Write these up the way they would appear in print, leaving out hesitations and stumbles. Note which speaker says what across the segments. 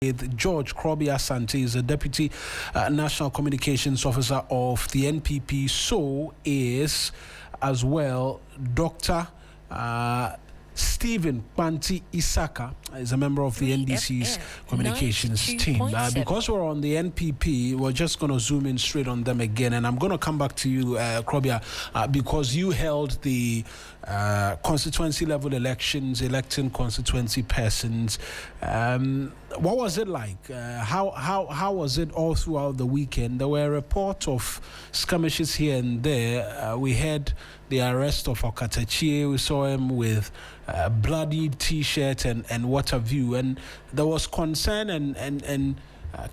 Speaker 1: with George Krobi Asante, is the Deputy National Communications Officer of the NPP. So is as well Dr. Stephen Kpanti Issaka is a member of the NDC's communications team. Because we're on the NPP, we're just going to zoom in straight on them again. And I'm going to come back to you, Krobia, because you held the constituency level elections, electing constituency persons. What was it like? How was it all throughout the weekend? There were reports of skirmishes here and there. We had the arrest of Okatachi. We saw him with bloody T-shirt and what have you. And there was concern and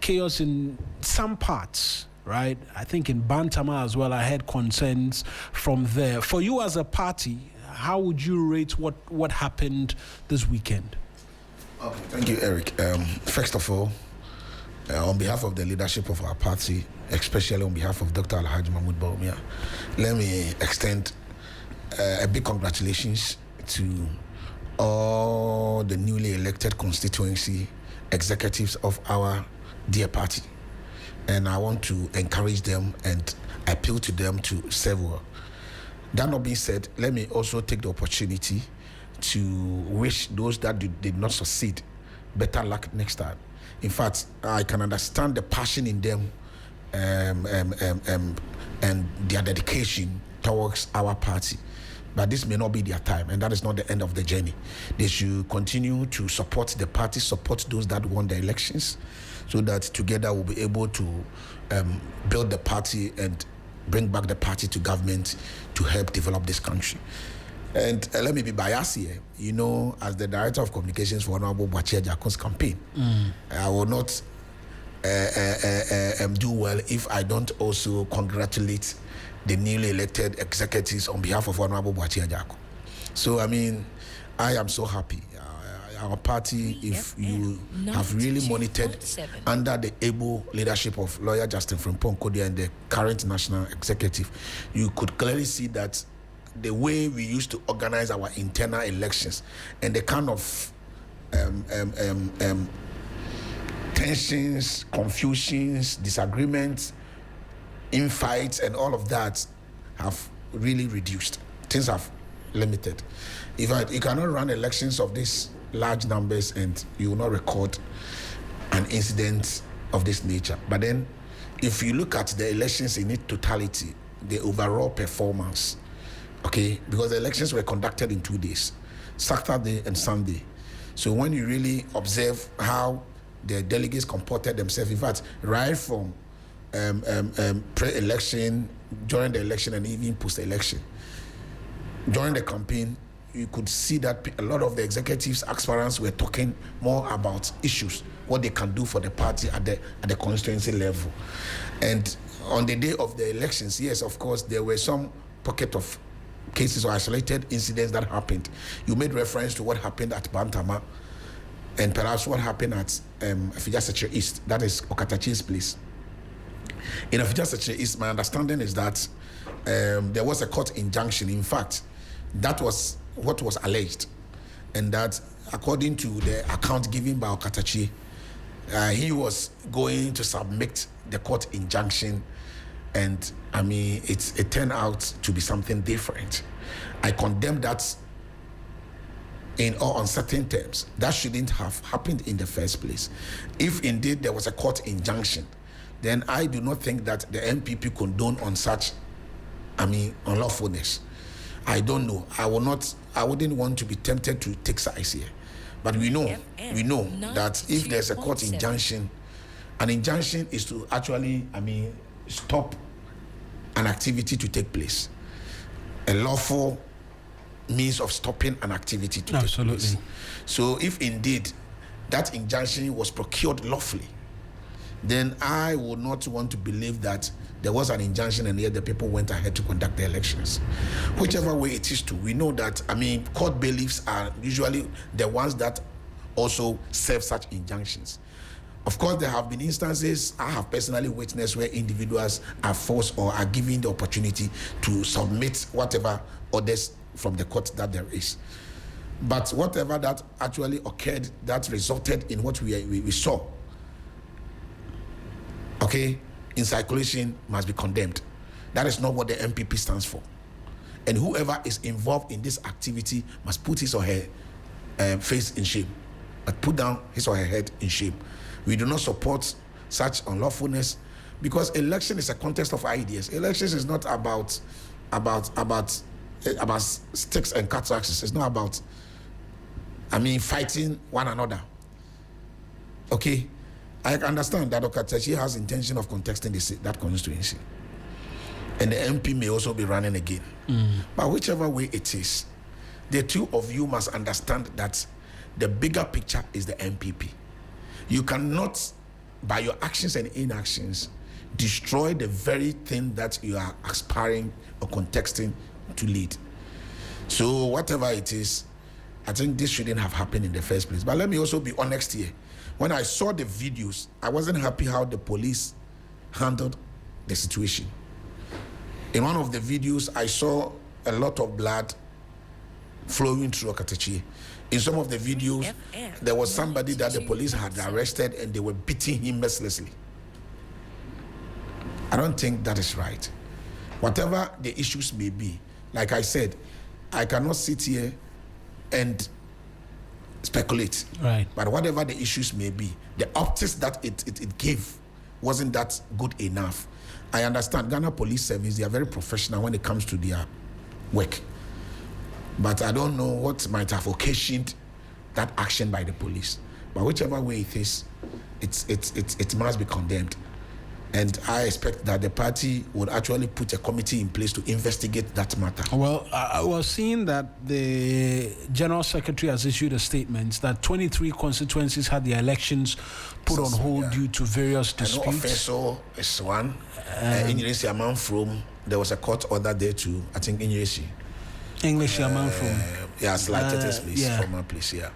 Speaker 1: chaos in some parts, right? I think in Bantama as well, I had concerns from there. For you as a party, how would you rate what happened this weekend?
Speaker 2: Okay, thank you, Eric. First of all, on behalf of the leadership of our party, especially on behalf of Dr. Alhaji Mahmoud Bawumia, let me extend a big congratulations to all the newly elected constituency executives of our dear party. And I want to encourage them and appeal to them to serve well. That not being said, let me also take the opportunity to wish those that did not succeed better luck next time. In fact, I can understand the passion in them and their dedication towards our party. But this may not be their time, and that is not the end of the journey. They should continue to support the party, support those that won the elections, so that together we'll be able to build the party and bring back the party to government to help develop this country. And let me be biased here. You know, as the Director of Communications for Honorable Boakye campaign, I will not do well if I don't also congratulate the newly elected executives on behalf of Honorable Boakye. So, I mean, I am so happy. Our party, if you have really monitored under the able leadership of lawyer Justin Frimpong Kodia and the current national executive, you could clearly see that the way we used to organize our internal elections and the kind of tensions, confusions, disagreements, infights, and all of that have really reduced. Things have limited. In fact, you cannot run elections of these large numbers and you will not record an incident of this nature. But then, if you look at the elections in its totality, the overall performance, okay, because the elections were conducted in 2 days, Saturday and Sunday. So when you really observe how the delegates comported themselves, in fact, right from pre-election, during the election, and even post-election, during the campaign, you could see that a lot of the executives, aspirants were talking more about issues, what they can do for the party at the constituency level. And on the day of the elections, yes, of course, there were some pocket of cases or isolated incidents that happened. You made reference to what happened at Bantama and perhaps what happened at Afija East, that is Okatachi's place. In Afija East, my understanding is that there was a court injunction. In fact, that was what was alleged, and that according to the account given by Okatachi, he was going to submit the court injunction, and I mean it turned out to be something different. I condemn that in all uncertain terms. That shouldn't have happened in the first place. If indeed there was a court injunction, then I do not think that the NPP condone on such, I mean, unlawfulness. I don't know. I wouldn't want to be tempted to take sides here. But we know that if there's a court injunction, an injunction is to actually, I mean, stop an activity to take place. A lawful means of stopping an activity to take place. So if indeed that injunction was procured lawfully, then I would not want to believe that there was an injunction and yet the people went ahead to conduct the elections. Whichever way it is to, we know that, I mean, court bailiffs are usually the ones that also serve such injunctions. Of course, there have been instances I have personally witnessed where individuals are forced or are given the opportunity to submit whatever orders from the court that there is. But whatever that actually occurred, that resulted in what we saw okay, in circulation must be condemned. That is not what the MPP stands for. And whoever is involved in this activity must put his or her face in shame, but put down his or her head in shame. We do not support such unlawfulness, because election is a contest of ideas. Elections is not about sticks and cat axes. It's not about, fighting one another. Okay, I understand that Dr. Techi has intention of contesting that constituency, and the MP may also be running again. But whichever way it is, the two of you must understand that the bigger picture is the MPP. You cannot, by your actions and inactions, destroy the very thing that you are aspiring or contesting to lead. So whatever it is, I think this shouldn't have happened in the first place. But let me also be honest here. When I saw the videos, I wasn't happy how the police handled the situation. In one of the videos, I saw a lot of blood flowing through Okatachi. In some of the videos, there was somebody that the police had arrested and they were beating him mercilessly. I don't think that is right. Whatever the issues may be, like I said, I cannot sit here and speculate.
Speaker 1: Right.
Speaker 2: But whatever the issues may be, the optics that it gave wasn't that good enough. I understand Ghana Police Service, they are very professional when it comes to their work. But I don't know what might have occasioned that action by the police. But whichever way it is, it must be condemned. And I expect that the party would actually put a committee in place to investigate that matter.
Speaker 1: Well, I was seeing that the General Secretary has issued a statement that 23 constituencies had their elections put on hold due to various disputes.
Speaker 2: Officer is one. Injirisi Amman from, there was a court order there too, I think Injirisi.
Speaker 1: English Amman from.
Speaker 2: Yeah, selected this place, former place, yeah.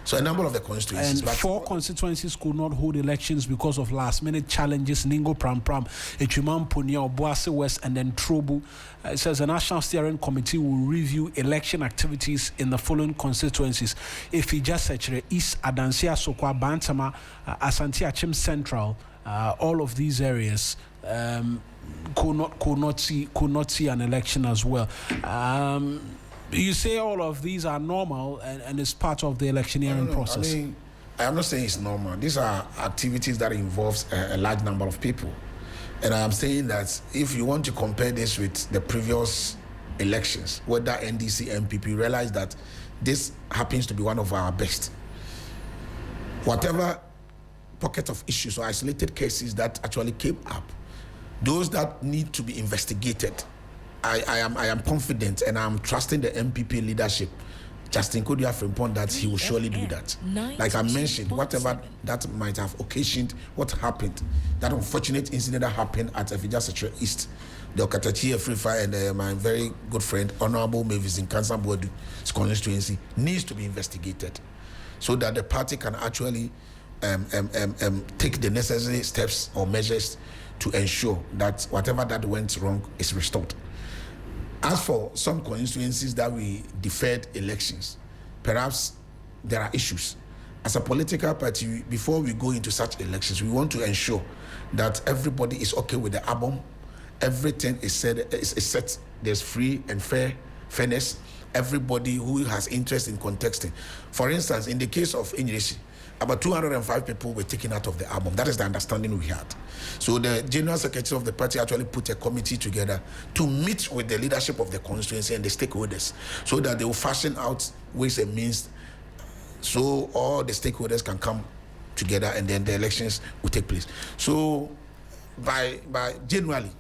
Speaker 2: So a number of the constituencies.
Speaker 1: And 4 constituencies could not hold elections because of last-minute challenges. Ningo Pram, Echuman Punya, Obuasi West, and then Trobu. It says the National Steering Committee will review election activities in the following constituencies: Ifija Sechere, East Adansia Sokwa, Bantama, Asante Achim Central. All of these areas could not see an election as well. You say all of these are normal and it's part of the electioneering process.
Speaker 2: I am not saying it's normal. These are activities that involves a large number of people. And I am saying that if you want to compare this with the previous elections, whether NDC, MPP, realize that this happens to be one of our best. Whatever pocket of issues or isolated cases that actually came up, those that need to be investigated, I am confident and I'm trusting the MPP leadership, Justin Kodia Frimpong, that he will surely do that. Like I mentioned, whatever that might have occasioned what happened, that unfortunate incident that happened at Ifija Sechere East, the Okatachi Free Fire and my very good friend, Honorable Mavis in Kansan Boadu's constituency, needs to be investigated so that the party can actually take the necessary steps or measures to ensure that whatever that went wrong is restored. As for some constituencies that we deferred elections, perhaps there are issues. As a political party, before we go into such elections, we want to ensure that everybody is okay with the album. Everything is set. There's free and fairness. Everybody who has interest in contesting. For instance, in the case of Injirisi, about 205 people were taken out of the album. That is the understanding we had. So the General Secretary of the party actually put a committee together to meet with the leadership of the constituency and the stakeholders so that they will fashion out ways and means so all the stakeholders can come together and then the elections will take place. So by January,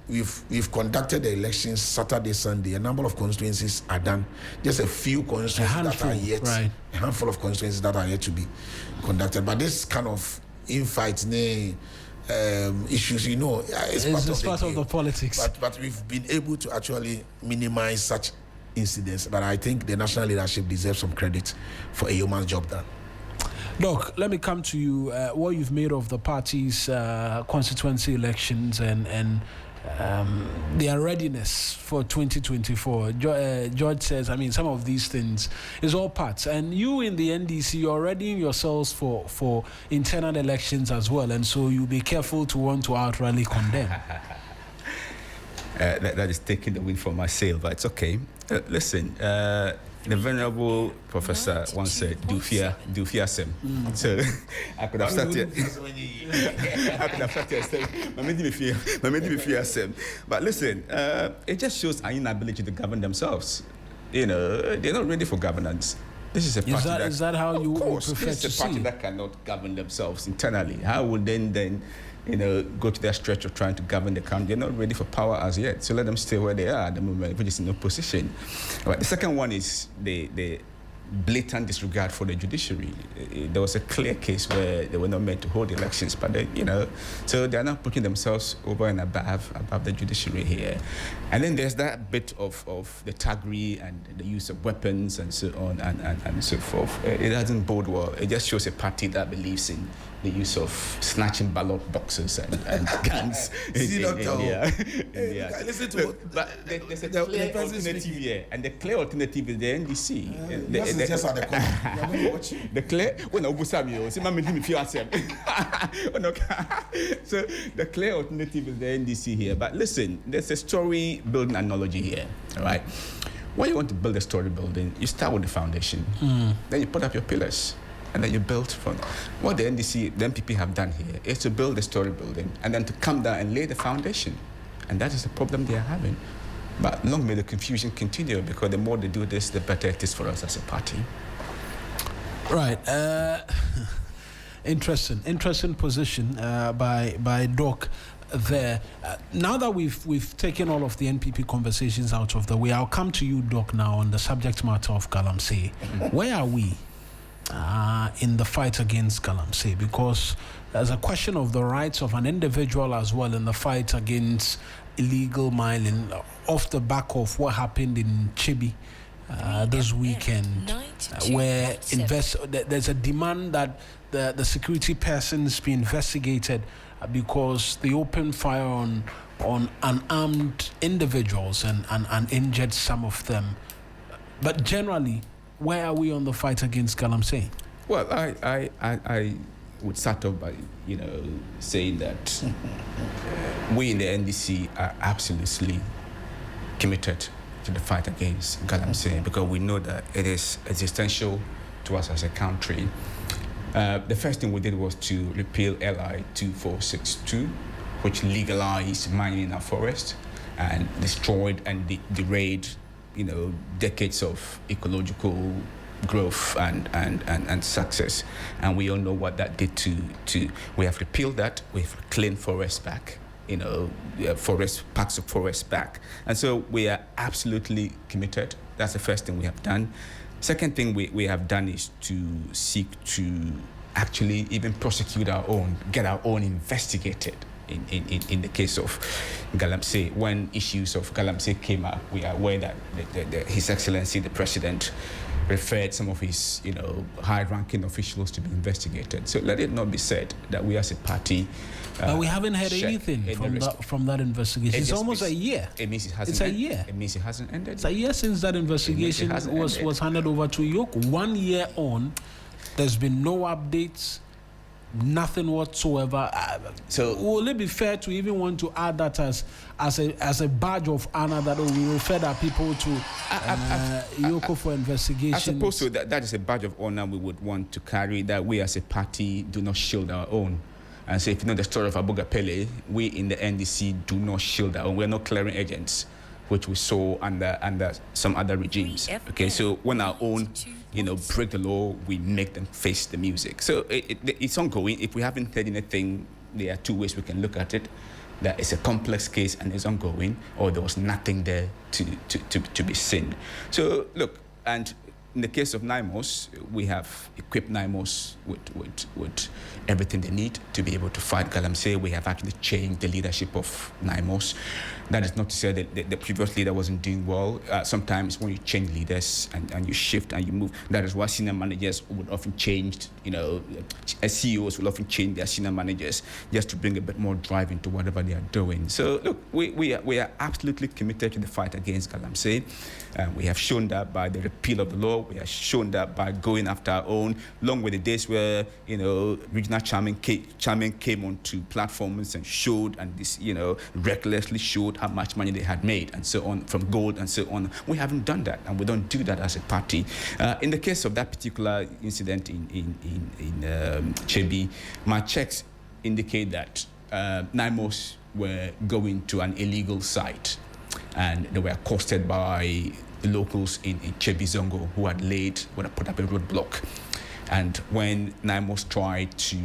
Speaker 2: we've conducted the elections Saturday, Sunday. A number of constituencies are done. Just a few constituencies that are yet, a handful of constituencies that are yet to be conducted. But this kind of infights, issues, it's part of the politics. But we've been able to actually minimize such incidents. But I think the national leadership deserves some credit for a human job done.
Speaker 1: Doc, let me come to you. What you've made of the party's constituency elections and their readiness for 2024. George says, I mean, some of these things is all parts. And you in the NDC, you're readying yourselves for internal elections as well. And so you'll be careful to want to outrightly condemn.
Speaker 3: That is taking the wind from my sail, but it's okay. Listen, the venerable professor once said, "Do fear sem." So I could have started. I could have started fear sem. But listen, it just shows an inability to govern themselves. You know, they're not ready for governance. This is a party
Speaker 1: is that how you prefer to see?
Speaker 3: This is a party that cannot govern themselves internally. How would then go to their stretch of trying to govern the country? They're not ready for power as yet. So let them stay where they are at the moment, which is in opposition. Right. The second one is the blatant disregard for the judiciary. There was a clear case where they were not meant to hold elections, but so they're now putting themselves over and above the judiciary here. And then there's that bit of the thuggery and the use of weapons and so on and so forth. It doesn't bode well. It just shows a party that believes in the use of snatching ballot boxes and guns.
Speaker 2: Listen to
Speaker 3: but there's a clear alternative here, and the clear alternative is the NDC.
Speaker 2: Just at the corner. You're going to watch it.
Speaker 3: The clear, so the clear alternative is the NDC here. But listen, there's a story building analogy here, all right? When you want to build a story building, you start with the foundation, then you put up your pillars, and then you build from. What the NDC, the MPP have done here is to build the story building and then to come down and lay the foundation. And that is the problem they are having. But long may the confusion continue, because the more they do this, the better it is for us as a party.
Speaker 1: Right. Interesting position by Doc there. Now that we've taken all of the NPP conversations out of the way, I'll come to you, Doc, now on the subject matter of Galamsey. Where are we in the fight against Galamsey? Because there's a question of the rights of an individual as well in the fight against illegal mining, off the back of what happened in Chibi this weekend, where there's a demand that the security persons be investigated because they opened fire on unarmed individuals and injured some of them. But generally, where are we on the fight against Galamsey?
Speaker 3: Well, I would start off by, saying that we in the NDC are absolutely committed to the fight against Galamsey, because we know that it is existential to us as a country. The first thing we did was to repeal LI 2462, which legalized mining in our forest and destroyed and derailed, decades of ecological growth and success. And we all know what that did to we have repealed that, we've claimed forests back, parts of forest back. And so we are absolutely committed. That's the first thing we have done. Second thing we have done is to seek to actually even prosecute our own, get our own investigated. In the case of Galamsey, when issues of Galamsey came up, we are aware that His Excellency the President referred some of his, high-ranking officials to be investigated. So let it not be said that we as a party.
Speaker 1: But we haven't heard anything from that investigation. It's almost a year.
Speaker 3: It means it hasn't.
Speaker 1: It's a year.
Speaker 3: It means it hasn't ended.
Speaker 1: It's a year since that investigation was handed over to EOCO. 1 year on, there's been no updates. Nothing whatsoever. So will it be fair to even want to add that as a badge of honor that we refer our people to EOCO for investigation?
Speaker 3: I suppose so. That is a badge of honor we would want to carry, that we as a party do not shield our own. And so if you know the story of Aboagye, we in the NDC do not shield our own. We're not clearing agents, which we saw under some other regimes. Okay, so when our own break the law, we make them face the music. So it's ongoing. If we haven't heard anything, there are two ways we can look at it. That it's a complex case and it's ongoing, or there was nothing there to be seen. So look, and in the case of NIMOS, we have equipped NIMOS with everything they need to be able to fight Galamsey. We have actually changed the leadership of NIMOS. That is not to say that the previous leader wasn't doing well. Sometimes when you change leaders and you shift and you move, that is why senior managers would often change, CEOs will often change their senior managers just to bring a bit more drive into whatever they are doing. So look, we are absolutely committed to the fight against Galamsey. We have shown that by the repeal of the law. We have shown that by going after our own, along with the days where, regional chairman came onto platforms and showed and this, recklessly showed how much money they had made and so on from gold and so on. We haven't done that, and we don't do that as a party. In the case of that particular incident in Chebi, my checks indicate that NIMOS were going to an illegal site, and they were accosted by the locals in Chebi Zongo who had put up a roadblock. And when NIMOS tried to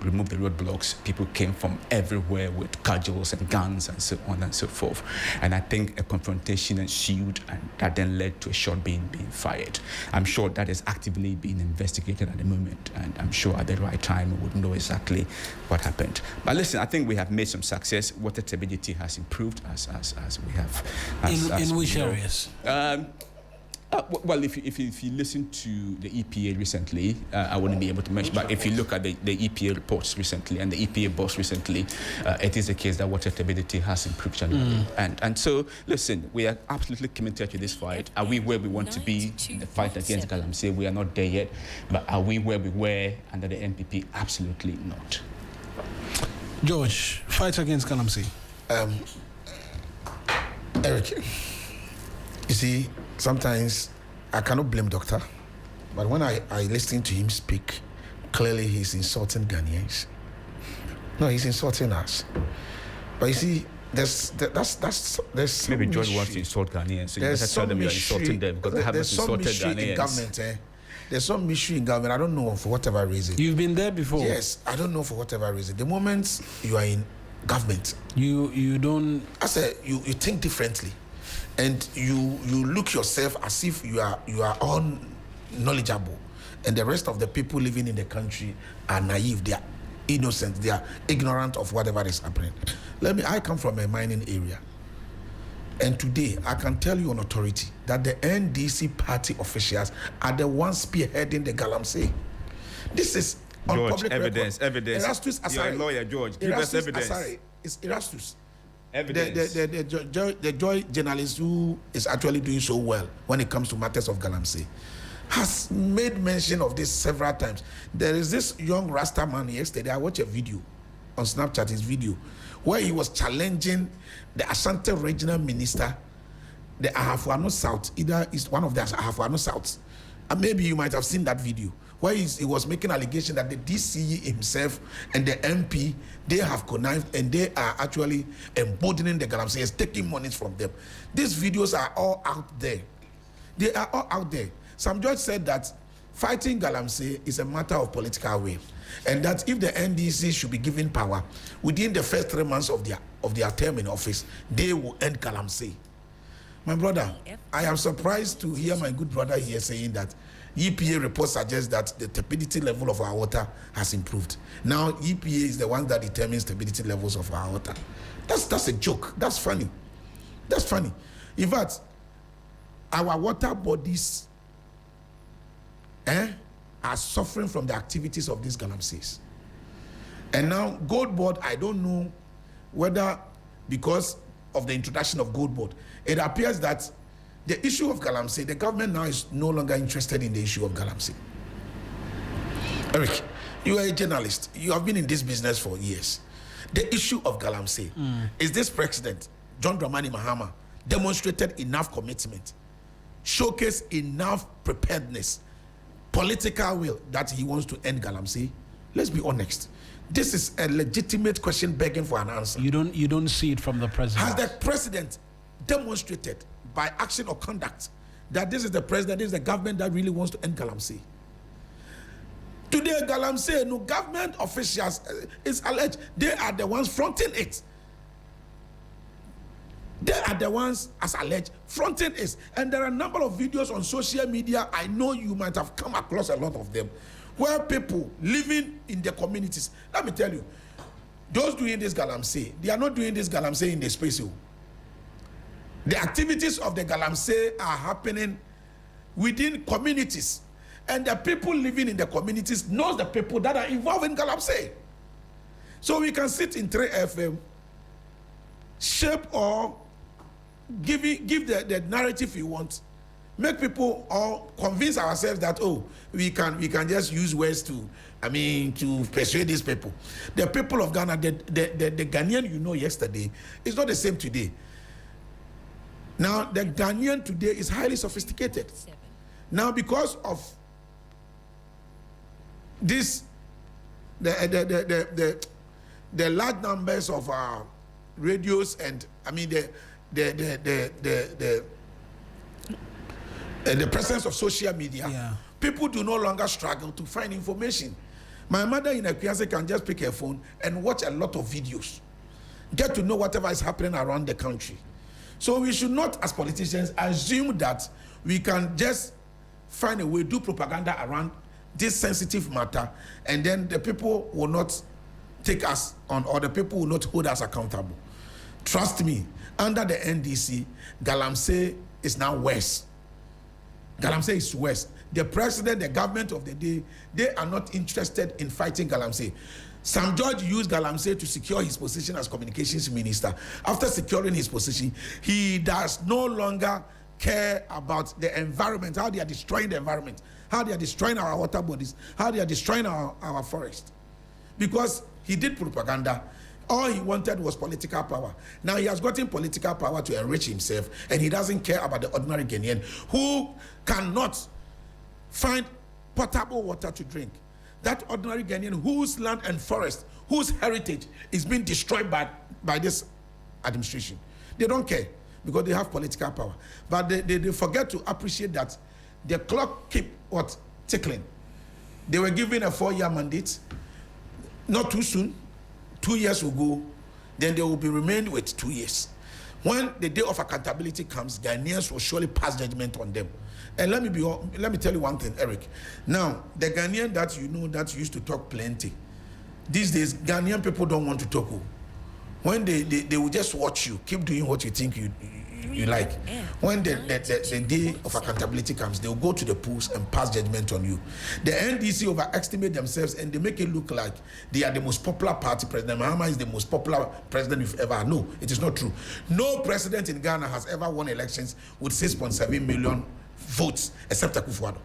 Speaker 3: remove the roadblocks, people came from everywhere with cudgels and guns and so on and so forth. And I think a confrontation ensued, and that then led to a shot being fired. I'm sure that is actively being investigated at the moment, and I'm sure at the right time we would know exactly what happened. But listen, I think we have made some success. Water turbidity has improved as we have.
Speaker 1: In which areas?
Speaker 3: Well, if you listen to the EPA recently, I wouldn't be able to mention, but if you look at the EPA reports recently and the EPA boss recently, it is a case that water turbidity has improved generally. And so, listen, we are absolutely committed to this fight. Are we where we want to be in the fight against Galamsey? We are not there yet, but are we where we were under the NPP? Absolutely not.
Speaker 1: George, fight against Galamsey.
Speaker 2: Eric, you see, sometimes I cannot blame doctor, but when I listen to him speak, clearly he's insulting Ghanaians. No, he's insulting us. But you see, there's
Speaker 3: maybe George wants to insult Ghanaians, so you better tell them you're insulting them, because I haven't insulted Ghanaians.
Speaker 2: Government, there's some mystery in government. I don't know for whatever reason.
Speaker 1: You've been there before.
Speaker 2: Yes, I don't know for whatever reason. The moment you are in government,
Speaker 1: you don't.
Speaker 2: I said you think differently. And you look yourself as if you are all knowledgeable, and the rest of the people living in the country are naive, they are innocent, they are ignorant of whatever is happening. I come from a mining area, and today I can tell you on authority that the NDC party officials are the ones spearheading the Galamsey. This is on
Speaker 3: George,
Speaker 2: public
Speaker 3: evidence.
Speaker 2: Erastus
Speaker 3: You're a lawyer, George. Give us evidence.
Speaker 2: It's Erastus.
Speaker 3: Evidence.
Speaker 2: The Joy journalist who is actually doing so well when it comes to matters of Galamsey has made mention of this several times. There is this young Rasta man yesterday. I watched a video on Snapchat, his video, where he was challenging the Ashanti regional minister, the Ahafuano South, either is one of the Ahafuano Souths. And maybe you might have seen that video, where he was making allegation that the DCE himself and the MP, they have connived and they are actually emboldening the Galamseyers, taking monies from them. These videos are all out there. They are all out there. Sam George said that fighting Galamsey is a matter of political will, and that if the NDC should be given power within the first 3 months of their term in office, they will end Galamsey. My brother, I am surprised to hear my good brother here saying that EPA report suggests that the turbidity level of our water has improved. Now EPA is the one that determines turbidity levels of our water. That's a joke. That's funny. That's funny. In fact, our water bodies are suffering from the activities of these Galamseys. And now Gold Board, I don't know whether because of the introduction of Gold Board, it appears that the issue of Galamsey, the government now is no longer interested in the issue of Galamsey. Eric, you are a journalist. You have been in this business for years. The issue of Galamsey, is this president, John Dramani Mahama, demonstrated enough commitment, showcased enough preparedness, political will that he wants to end Galamsey? Let's be honest. This is a legitimate question begging for an answer.
Speaker 1: You don't see it from the president.
Speaker 2: Has the president demonstrated by action or conduct that this is the president, this is the government that really wants to end Galamsey? Today, Galamsey, no government officials is alleged they are the ones fronting it. They are the ones, as alleged, fronting is. And there are a number of videos on social media. I know you might have come across a lot of them, where people living in the communities. Let me tell you, those doing this galamsey, they are not doing this galamsey in the space. The activities of the galamsey are happening within communities. And the people living in the communities knows the people that are involved in galamsey. So we can sit in 3FM, shape or give the narrative we want, make people or convince ourselves that, oh, we can just use words to persuade these people. The people of Ghana, the Ghanaian you know yesterday is not the same today. Now the Ghanaian today is highly sophisticated. Now because of this, the large numbers of radios and the presence of social media, people do no longer struggle to find information. My mother in Equiase can just pick her phone and watch a lot of videos, get to know whatever is happening around the country. So we should not, as politicians, assume that we can just find a way, do propaganda around this sensitive matter, and then the people will not take us on, or the people will not hold us accountable. Trust me, under the NDC, galamsey is now worse. Galamsey is worse. The president, the government of the day, they are not interested in fighting galamsey. Sam George used galamsey to secure his position as communications minister. After securing his position, he does no longer care about the environment, how they are destroying the environment, how they are destroying our water bodies, how they are destroying our forest. Because he did propaganda. All he wanted was political power. Now he has gotten political power to enrich himself, and he doesn't care about the ordinary Ghanaian who cannot find potable water to drink. That ordinary Ghanaian whose land and forest, whose heritage is being destroyed by this administration. They don't care because they have political power. But they forget to appreciate that the clock keep tickling. They were given a 4-year mandate, not too soon. 2 years will go, then they will be remained with 2 years. When the day of accountability comes, Ghanaians will surely pass judgment on them. And let me tell you one thing, Eric. Now, the Ghanaian that you know that used to talk plenty, these days Ghanaian people don't want to talk. When they will just watch you, keep doing what you think you like. When the day of accountability comes, they will go to the polls and pass judgment on you. The NDC overestimate themselves and they make it look like they are the most popular party. President Mahama is the most popular president you've ever had. No, it is not true. No president in Ghana has ever won elections with 6.7 million votes except Akufo-Addo.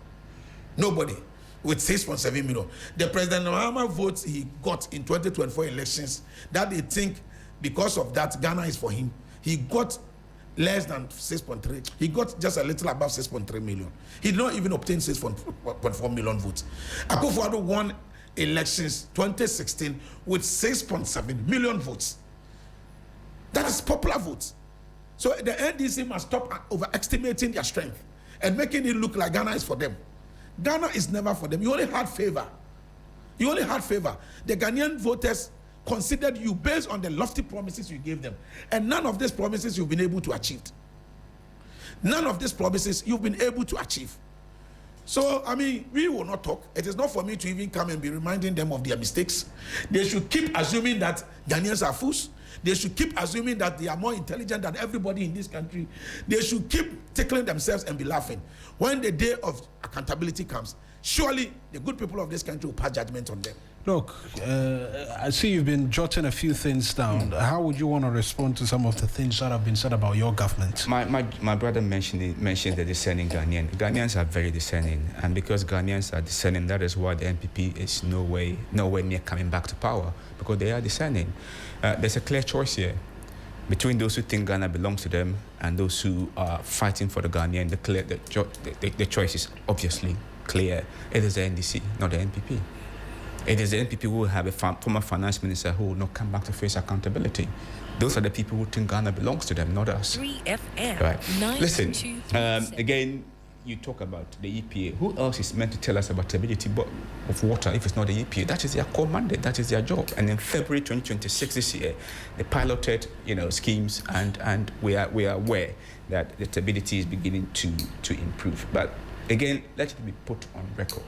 Speaker 2: Nobody with 6.7 million. The President Mahama votes he got in 2024 elections, that they think because of that Ghana is for him, he got less than 6.3. He got just a little above 6.3 million. He did not even obtain 6.4 million votes. Akufo-Addo won elections 2016 with 6.7 million votes. That is popular votes. So the NDC must stop overestimating their strength and making it look like Ghana is for them. Ghana is never for them. You only had favor. You only had favor. The Ghanaian voters considered you based on the lofty promises you gave them. And none of these promises you've been able to achieve. None of these promises you've been able to achieve. So, we will not talk. It is not for me to even come and be reminding them of their mistakes. They should keep assuming that Ghanaians are fools. They should keep assuming that they are more intelligent than everybody in this country. They should keep tickling themselves and be laughing. When the day of accountability comes, surely the good people of this country will pass judgment on them.
Speaker 1: Look, I see you've been jotting a few things down. How would you want to respond to some of the things that have been said about your government?
Speaker 3: My brother mentioned the discerning Ghanaian. Ghanaians are very discerning, and because Ghanaians are discerning, that is why the NPP is nowhere near coming back to power, because they are discerning. There's a clear choice here between those who think Ghana belongs to them and those who are fighting for the Ghanaian. The choice is obviously clear. It is the NDC, not the NPP. It is the NPP who will have a former finance minister who will not come back to face accountability. Those are the people who think Ghana belongs to them, not us.
Speaker 4: 3FM.
Speaker 3: Right. Listen, again, you talk about the EPA, who else is meant to tell us about stability of water if it's not the EPA? That is their core mandate. That is their job. And in February 2026 this year, they piloted, schemes, and we are aware that the stability is beginning to improve. But again, let it be put on record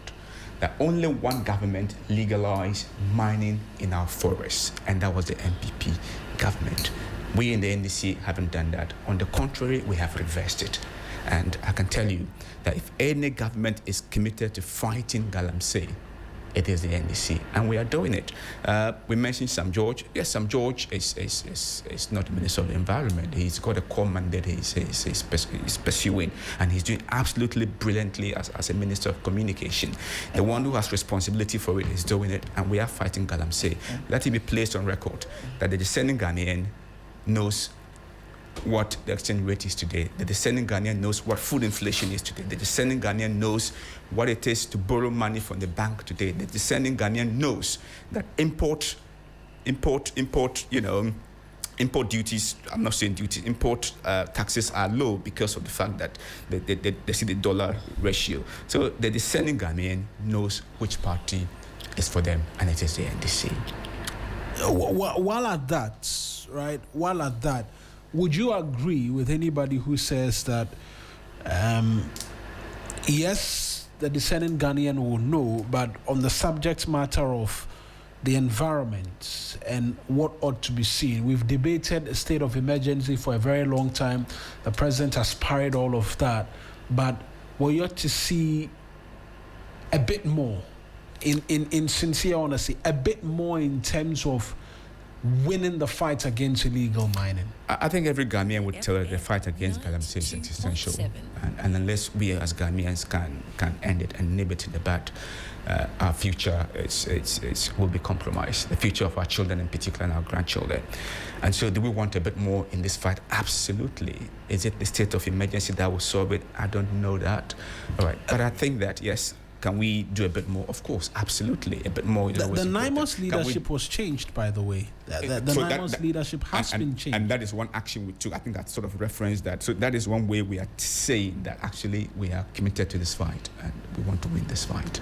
Speaker 3: that only one government legalized mining in our forests, and that was the NPP government. We in the NDC haven't done that. On the contrary, we have reversed it. And I can tell you that if any government is committed to fighting galamsey, it is the NDC, and we are doing it. We mentioned Sam George. Yes, Sam George is not the Minister of the Environment. He's got a core mandate he's pursuing, and he's doing absolutely brilliantly as a Minister of Communication. The one who has responsibility for it is doing it, and we are fighting galamsey. Let it be placed on record that the descending Ghanaian knows what the exchange rate is today. The descending Ghanaian knows what food inflation is today. The descending Ghanaian knows what it is to borrow money from the bank today. The descending Ghanaian knows that import duties, I'm not saying duties, import taxes are low because of the fact that they see the dollar ratio. So the descending Ghanaian knows which party is for them, and it is the NDC.
Speaker 1: While at that, would you agree with anybody who says that, yes, the descending Ghanaian will know, but on the subject matter of the environment and what ought to be seen, we've debated a state of emergency for a very long time. The president has parried all of that, but we ought to see a bit more, in sincere honesty, a bit more in terms of winning the fight against illegal mining.
Speaker 3: I think every Ghanaian would tell us the fight against galamsey is existential, and unless we as Ghanaians can end it and nib it in the bud, our future will be compromised. The future of our children, in particular, and our grandchildren. And so, do we want a bit more in this fight? Absolutely. Is it the state of emergency that will solve it? I don't know that. All right, but I think that yes. Can we do a bit more? Of course, absolutely, a bit more.
Speaker 1: The NIMOS leadership was changed, by the way. The NIMOS leadership has been changed.
Speaker 3: And that is one action we took. I think that sort of referenced that. So that is one way we are saying that actually we are committed to this fight and we want to win this fight.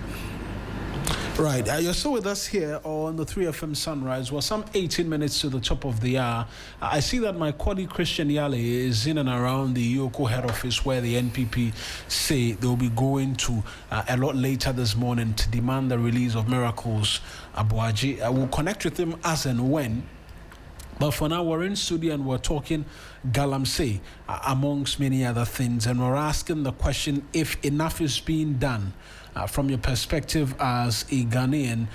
Speaker 1: Right, you're still with us here on the 3FM Sunrise. Well, some 18 minutes to the top of the hour. I see that my colleague Christian Yale is in and around the EOCO head office where the NPP say they'll be going to a lot later this morning to demand the release of Miracles Aboagye. I will connect with him as and when. But for now, we're in studio and we're talking galamsey, amongst many other things. And we're asking the question if enough is being done from your perspective as a Ghanaian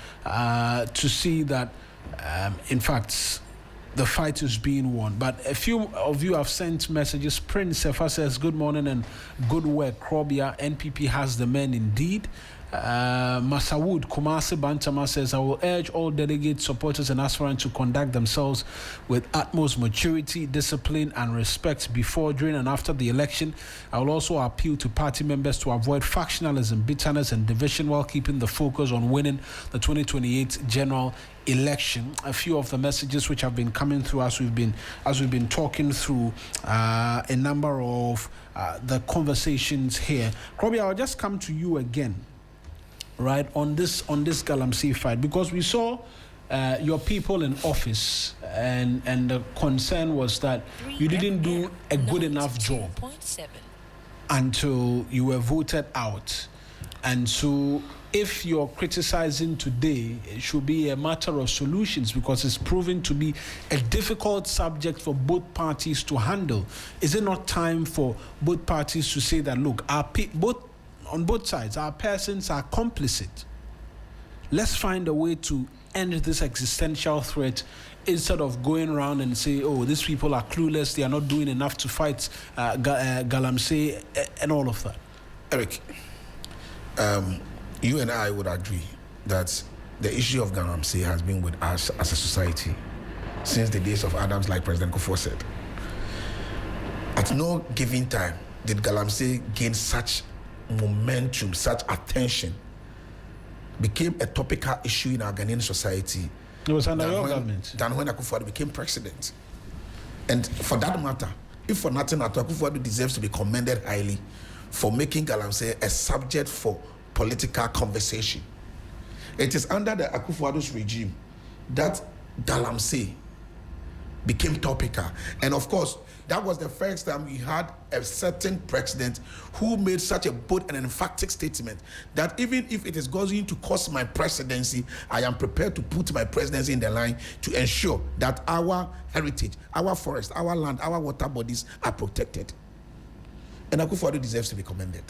Speaker 1: to see that, in fact, the fight is being won. But a few of you have sent messages. Prince Sefa says, good morning and good work, Krobia. NPP has the men indeed. Masawood Kumasi Bantama says, I will urge all delegates, supporters and aspirants to conduct themselves with utmost maturity, discipline and respect before, during and after the election. I will also appeal to party members to avoid factionalism, bitterness and division while keeping the focus on winning the 2028 general election. A few of the messages which have been coming through as we've been talking through a number of the conversations here. Robbie, I'll just come to you again. Right, on this galamsey fight, because we saw your people in office and the concern was that you didn't do a good enough job until you were voted out. And so if you're criticizing today, it should be a matter of solutions because it's proven to be a difficult subject for both parties to handle. Is it not time for both parties to say that, look, on both sides, our persons are complicit. Let's find a way to end this existential threat instead of going around and say, oh, these people are clueless, they are not doing enough to fight galamsey and all of that.
Speaker 2: Eric, you and I would agree that the issue of galamsey has been with us as a society since the days of Adams, like President Kufuor said. At no given time did galamsey gain such momentum, such attention, became a topical issue in our Ghanaian society.
Speaker 1: It was under your government.
Speaker 2: Than when Akufo-Addo became president. And for that matter, if for nothing at all, Akufo-Addo deserves to be commended highly for making Galamsey a subject for political conversation. It is under the Akufo-Addo's regime that Galamsey became topical. And of course, that was the first time we had a certain president who made such a bold and emphatic statement that even if it is going to cost my presidency, I am prepared to put my presidency in the line to ensure that our heritage, our forest, our land, our water bodies are protected. And Akufo-Addo deserves to be commended.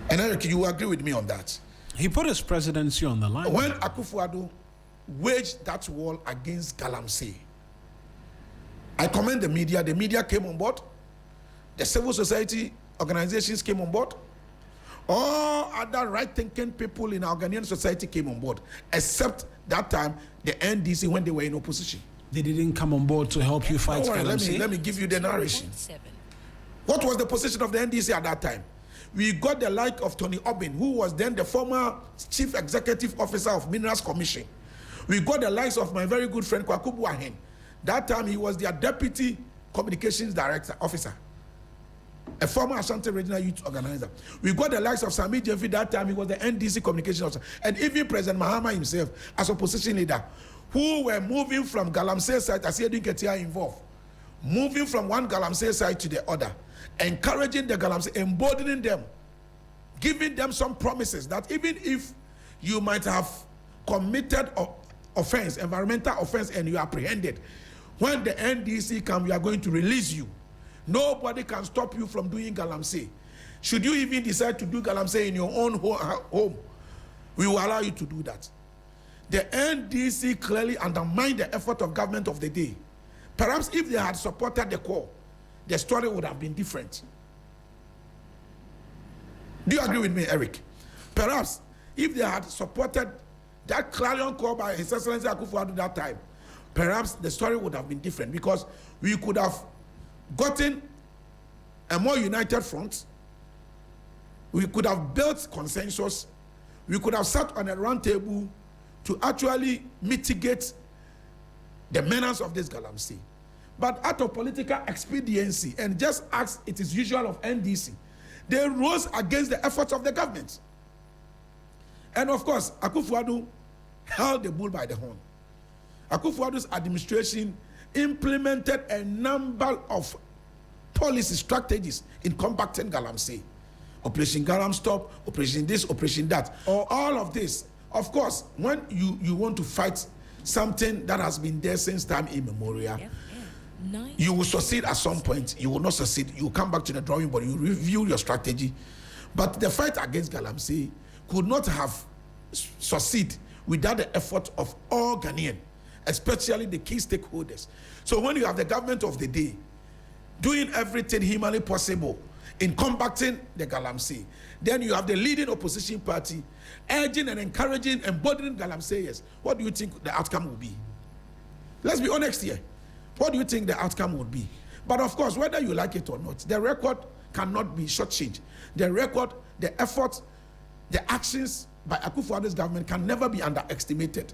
Speaker 2: And Eric, you agree with me on that?
Speaker 1: He put his presidency on the line.
Speaker 2: When Akufo-Addo waged that war against Galamsey, I commend the media. The media came on board. The civil society organizations came on board. All other right-thinking people in our Ghanaian society came on board, except that time the NDC when they were in opposition.
Speaker 1: They didn't come on board to help you fight Galamsey?
Speaker 2: Let me give you the narration. What was the position of the NDC at that time? We got the like of Tony Obin, who was then the former Chief Executive Officer of Minerals Commission. We got the likes of my very good friend Kwaku Buahen. That time he was their Deputy Communications Director Officer, a former Ashanti Regional Youth Organizer. We got the likes of Sami Jeffy. That time he was the NDC Communications Officer, and even President Mahama himself as opposition leader, who were moving from Galamsey side, as Edwin Ketia involved, moving from one Galamsey side to the other, encouraging the Galamsey, emboldening them, giving them some promises that even if you might have committed offense, environmental offense, and you are apprehended, when the NDC comes, we are going to release you. Nobody can stop you from doing Galamsey. Should you even decide to do Galamsey in your own home, we will allow you to do that. The NDC clearly undermined the effort of government of the day. Perhaps if they had supported the call, the story would have been different. Do you agree with me, Eric? Perhaps if they had supported that clarion call by His Excellency Akufo-Addo that time, perhaps the story would have been different, because we could have gotten a more united front. We could have built consensus. We could have sat on a round table to actually mitigate the menace of this Galamsey. But out of political expediency, and just as it is usual of NDC, they rose against the efforts of the government. And of course, Akufo-Addo held the bull by the horn. Akufo-Addo's administration implemented a number of policy strategies in combating Galamsey. Operation Galam Stop, Operation this, Operation that. All of this. Of course, when you want to fight something that has been there since time immemorial, you will succeed at some point. You will not succeed. You will come back to the drawing board. You review your strategy. But the fight against Galamsey could not have succeed without the effort of all Ghanaians, especially the key stakeholders. So when you have the government of the day doing everything humanly possible in combating the Galamsey, then you have the leading opposition party urging and encouraging, embodying Galamseyers. What do you think the outcome will be? Let's be honest here. What do you think the outcome would be? But of course, whether you like it or not, the record cannot be shortchanged. The record, the effort, the actions by Akufo-Addo's government can never be underestimated.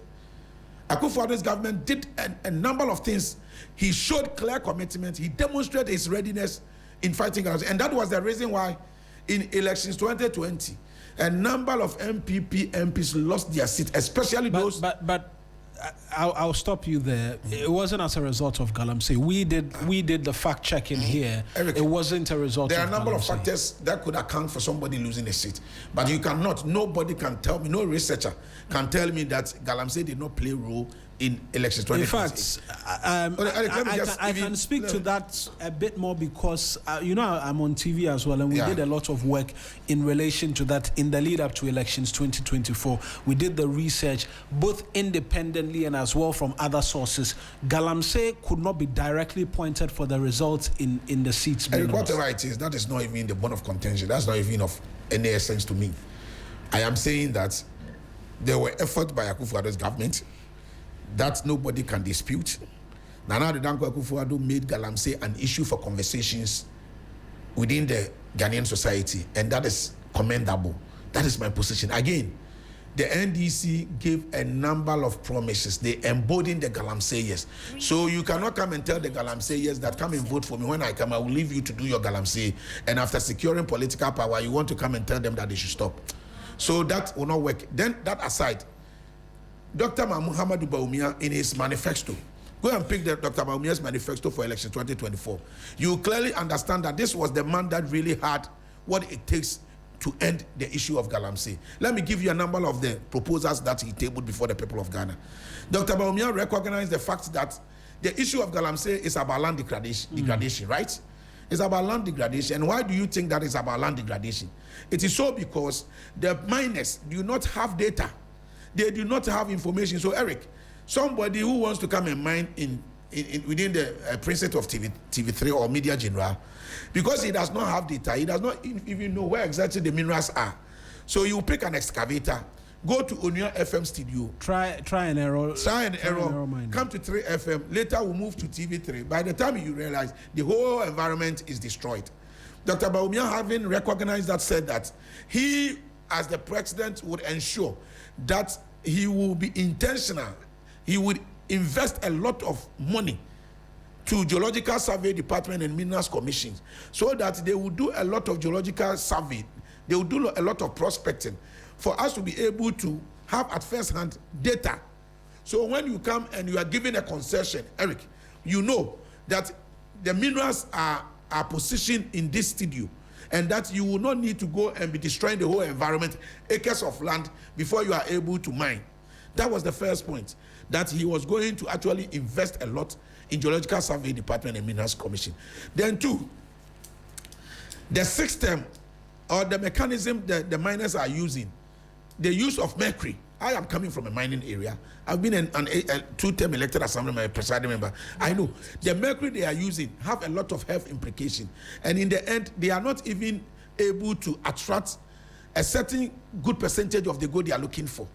Speaker 2: Akufo-Addo's government did a number of things. He showed clear commitment. He demonstrated his readiness in fighting Galamsey. And that was the reason why in elections 2020, a number of MPs lost their seat, especially those...
Speaker 1: But I'll stop you there. It wasn't as a result of Galamsey. We did the fact checking here. Eric, it wasn't a result of Galamsey. There are a number of
Speaker 2: factors that could account for somebody losing a seat. But you cannot, nobody can tell me, no researcher can tell me that Galamsey did not play a role in elections 2020.
Speaker 1: In fact, I can speak to that a bit more because, I'm on TV as well, and we did a lot of work in relation to that in the lead up to elections 2024. We did the research, both independently and as well from other sources. Galamsey could not be directly pointed for the results in the seats.
Speaker 2: Whatever it is, that is not even the bone of contention. That's not even of any essence to me. I am saying that there were efforts by Akufo-Addo's government that nobody can dispute. Nana Dankwa Akufo-Addo made Galamsey an issue for conversations within the Ghanaian society, and that is commendable. That is my position. Again, the NDC gave a number of promises. They embodied the galamseyers. So you cannot come and tell the galamseyers that come and vote for me. When I come, I will leave you to do your galamsey. And after securing political power, you want to come and tell them that they should stop. So that will not work. Then that aside, Dr. Muhammadu Bawumia in his manifesto, go and pick Dr. Bawumia's manifesto for election 2024. You clearly understand that this was the man that really had what it takes to end the issue of galamsey. Let me give you a number of the proposals that he tabled before the people of Ghana. Dr. Bawumia recognized the fact that the issue of galamsey is about land degradation, right? It's about land degradation. And why do you think that is about land degradation? It is so because the miners do not have data. They do not have information. So, Eric, somebody who wants to come and mine within the precinct of TV3 or Media General, because he does not have data, he does not even know where exactly the minerals are. So you pick an excavator, go to Onua FM studio. Try and error. Come to 3FM. Later we'll move to TV3. By the time you realize the whole environment is destroyed. Dr. Bawumia, having recognized that, said that he, as the president, would ensure that he will be intentional. He would invest a lot of money to Geological Survey Department and Minerals Commissions so that they will do a lot of geological survey. They will do a lot of prospecting for us to be able to have at first hand data. So when you come and you are given a concession, Eric, you know that the minerals are positioned in this studio and that you will not need to go and be destroying the whole environment, acres of land, before you are able to mine. That was the first point, that he was going to actually invest a lot in Geological Survey Department and Minerals Commission. Then two, the system or the mechanism that the miners are using, the use of mercury. I am coming from a mining area. I've been a two-term elected assembly presiding member. I know the mercury they are using have a lot of health implications. And in the end, they are not even able to attract a certain good percentage of the gold they are looking for.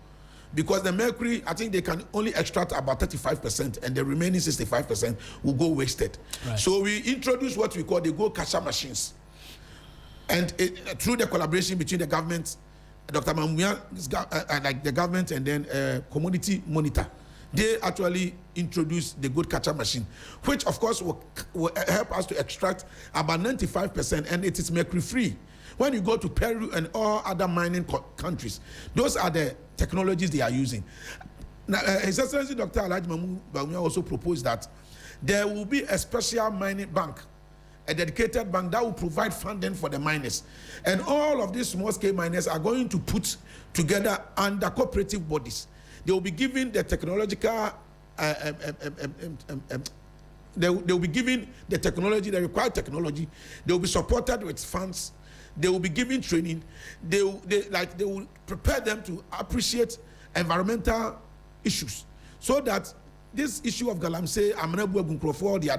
Speaker 2: Because the mercury, I think they can only extract about 35%, and the remaining 65% will go wasted. Right. So we introduce what we call the gold catcher machines. And through the collaboration between the government, Dr. Bawumia, like the government, and then Community Monitor, they actually introduced the gold catcher machine, which of course will help us to extract about 95%, and it is mercury free. When you go to Peru and all other mining countries, those are the technologies they are using. Now, His Excellency Dr. Alhaji Bawumia also proposed that there will be a special mining bank, a dedicated bank that will provide funding for the miners. And all of these small-scale miners are going to put together under cooperative bodies. They will be given the technological, they will be given the technology, the required technology. They will be supported with funds. They will be given training. They will prepare them to appreciate environmental issues, so that this issue of galamsey,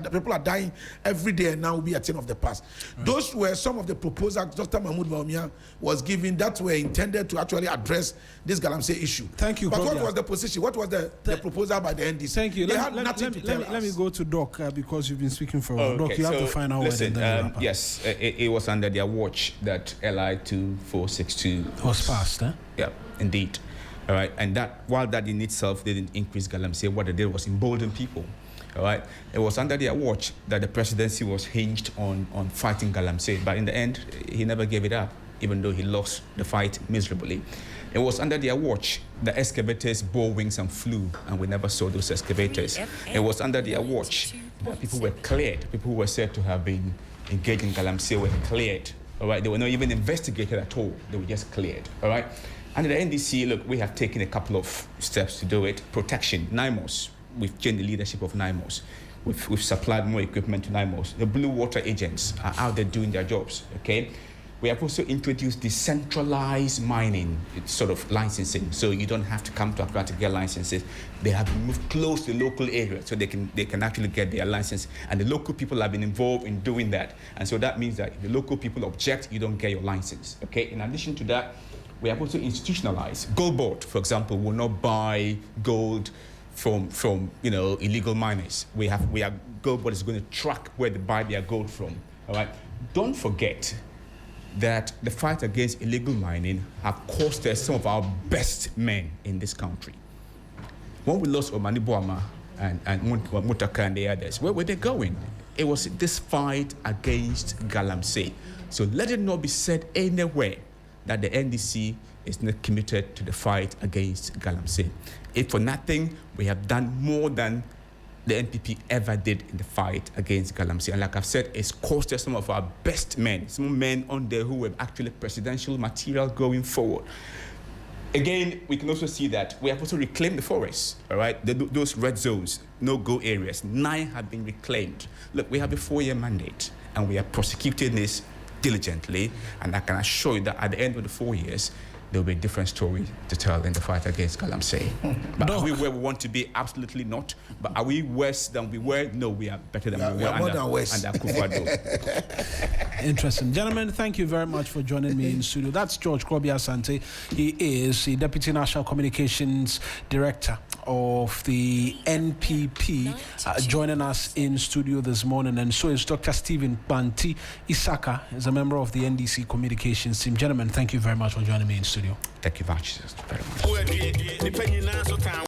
Speaker 2: the people are dying every day, and now will be a thing of the past. Right. Those were some of the proposals Dr. Mahmoud Bawumia was giving that were intended to actually address this galamsey issue.
Speaker 1: Thank you.
Speaker 2: But what was the position? What was the proposal by the NDC?
Speaker 1: Thank you.
Speaker 2: They had nothing to tell us.
Speaker 1: Let me go to Doc because you've been speaking for a while. Doc, you have the final word.
Speaker 3: Yes, it was under their watch that LI 2462
Speaker 1: was passed.
Speaker 3: Yeah, indeed. All right, and that, while that in itself didn't increase galamsey, what it did was embolden people. All right, it was under their watch that the presidency was hinged on fighting galamsey, but in the end, he never gave it up, even though he lost the fight miserably. It was under their watch the excavators bore wings and flew, and we never saw those excavators. It was under their watch that people were cleared. People who were said to have been engaged in galamsey were cleared. All right, they were not even investigated at all. They were just cleared. All right. Under the NDC, look, we have taken a couple of steps to do it. Protection, NIMOS, we've changed the leadership of NIMOS. We've supplied more equipment to NIMOS. The blue water agents are out there doing their jobs, okay? We have also introduced decentralized mining, it's sort of licensing, so you don't have to come to Accra to get licenses. They have moved close to the local area, so they can actually get their license, and the local people have been involved in doing that. And so that means that if the local people object, you don't get your license, okay? In addition to that, we have also institutionalized. Gold Board, for example, will not buy gold from illegal miners. Gold Board is going to track where they buy their gold from. All right. Don't forget that the fight against illegal mining have cost us some of our best men in this country. When we lost Omani Boama and Mutaka and the others, where were they going? It was this fight against Galamsey. So let it not be said anywhere that the NDC is not committed to the fight against Galamsey. If for nothing, we have done more than the NPP ever did in the fight against Galamsey. And like I've said, it's cost us some of our best men, some men on there who were actually presidential material going forward. Again, we can also see that we have also reclaimed the forests, all right? Those red zones, no-go areas, 9 have been reclaimed. Look, we have a 4-year mandate, and we are prosecuting this diligently, and I can assure you that at the end of the 4 years, there will be a different story to tell in the fight against Galamsey. But are we where we want to be? Absolutely not. But are we worse than we were? No, we are better than we were under Akufo-Addo.
Speaker 1: Interesting. Gentlemen, thank you very much for joining me in studio. That's George Kpanti Issaka. He is the Deputy National Communications Director of the NPP, joining us in studio this morning. And so is Dr. Kpanti Issaka, is a member of the NDC Communications team. Gentlemen, thank you very much for joining me in studio.
Speaker 3: Thank you very much.